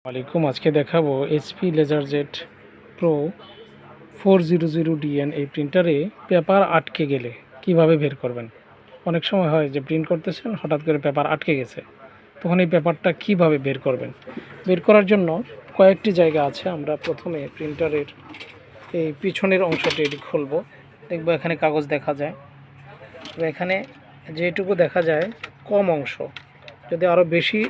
ওয়ালাইকুম। আজকে দেখাবো এইচপি লেজারজেট প্রো 400DN এই প্রিন্টারে পেপার আটকে গেলে কিভাবে বের করবেন। অনেক সময় হয় যে প্রিন্ট করতেছেন, হঠাৎ করে পেপার আটকে গেছে, তখন এই পেপারটা কিভাবে বের করবেন। বের করার জন্য কয়েকটি জায়গা আছে। আমরা প্রথমে প্রিন্টারের এই পিছনের অংশটি খুলব। দেখব এখানে কাগজ দেখা যায়, এখানে যেটুকু দেখা যায় কম অংশ, যদি আরও বেশি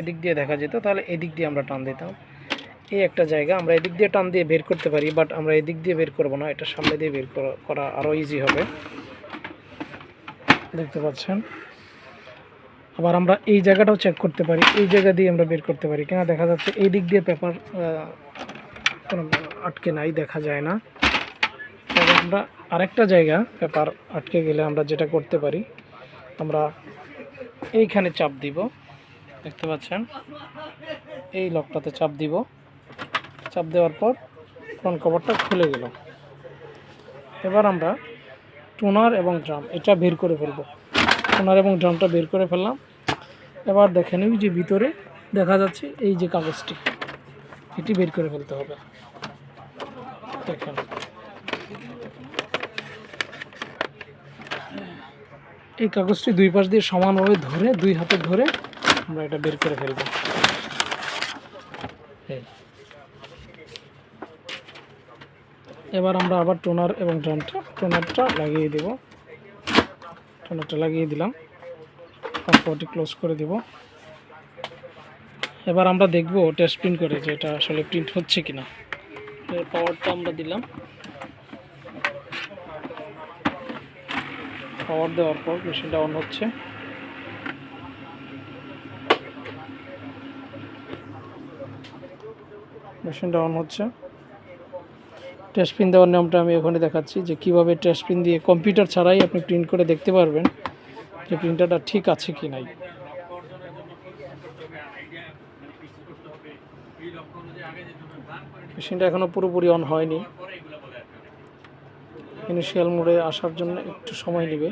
এদিক দিয়ে দেখা যেত তাহলে এদিক দিয়ে আমরা টান দিতাম। এই একটা জায়গা আমরা এদিক দিয়ে টান দিয়ে বের করতে পারি, বাট আমরা এদিক দিয়ে বের করব না, এটা সামনে দিয়ে বের করা আরও ইজি হবে। দেখতে পাচ্ছেন। আবার আমরা এই জায়গাটাও চেক করতে পারি, এই জায়গা দিয়ে আমরা বের করতে পারি কিনা। দেখা যাচ্ছে এই দিক দিয়ে পেপার কোনো আটকে নাই, দেখা যায় না। তবে আমরা আরেকটা জায়গা পেপার আটকে গেলে আমরা যেটা করতে পারি, আমরা এইখানে চাপ দিব। দেখতে পাচ্ছেন, এই লকটাতে চাপ দিব। চাপ দেওয়ার পর ফ্রন্ট কভারটা খুলে গেল। এবার আমরা টোনার এবং ড্রাম এটা বের করে ফেলব। টোনার এবং ড্রামটা বের করে ফেললাম। এবার দেখেন ওই যে ভিতরে দেখা যাচ্ছে এই যে কাগজটি, এটি বের করে ফেলতে হবে। দেখেন, এই কাগজটি দুই পাশ দিয়ে সমানভাবে ধরে, দুই হাতে ধরে আমরা এটা বের করে ফেলব। এবার আমরা আবার টোনার এবং টোনারটা লাগিয়ে দেব। টোনারটা লাগিয়ে দিলাম, কভারটি ক্লোজ করে দেব। এবার আমরা দেখব টেস্ট প্রিন্ট করে যে এটা আসলে প্রিন্ট হচ্ছে কিনা। এর পাওয়ারটা আমরা দিলাম। পাওয়ার দেওয়ার পর মেশিনটা অন হচ্ছে। মেশিনটা অন হচ্ছে। টেস্ট প্রিন্ট দেওয়ার নিয়মটা আমি এখানে দেখাচ্ছি, যে কিভাবে টেস্ট প্রিন্ট দিয়ে কম্পিউটার ছাড়াই আপনি প্রিন্ট করে দেখতে পারবেন যে প্রিন্টারটা ঠিক আছে কি নাই। মেশিনটা এখনো পুরোপুরি অন হয়নি, ইনিশিয়াল মোডে আসার জন্য একটু সময় নেবে।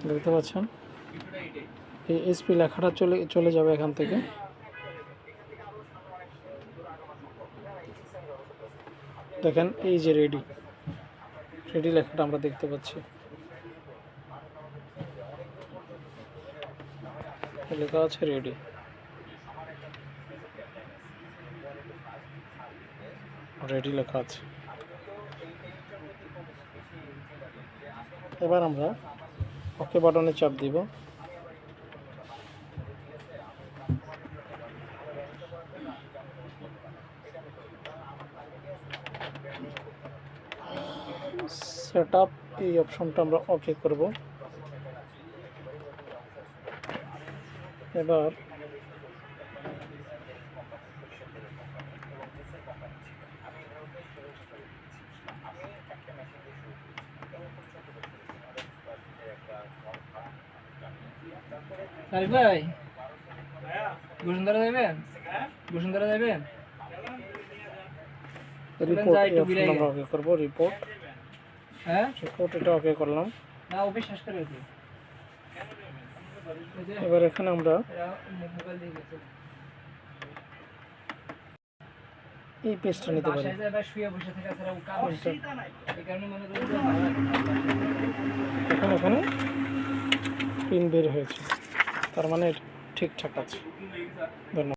দেখতে পাচ্ছেন এই এইচপি লেখাটা চলে যাবে এখান থেকে। দেখেন এই যে রেডি লেখাটা আমরা দেখতে পাচ্ছি, লেখা আছে রেডি। লেখা আছে। এবার আমরা ওকে বাটনে চাপ দিব। সেটআপ এই অপশনটা আমরা ওকে করব। এবার ভাই বসুন্ধরা যাবেন? বসুন্ধরা যাবেন? রিপোর্ট আমরা ওকে করব। রিপোর্ট, হ্যাঁ রিপোর্ট এটা ওকে করলাম। না ওকে শেষ করে দিই। এবার এখানে আমরা মোবাইল দিয়ে গেছে, এই পেজটা নিতে পারি। বাসায় যায় বা শুয়ে বসে থাকে, ছাড়া ও কাজ এই কারণে মনে করি এখন এখানে পিন বের হয়েছে, তার মানে ঠিকঠাক আছে। ধন্যবাদ।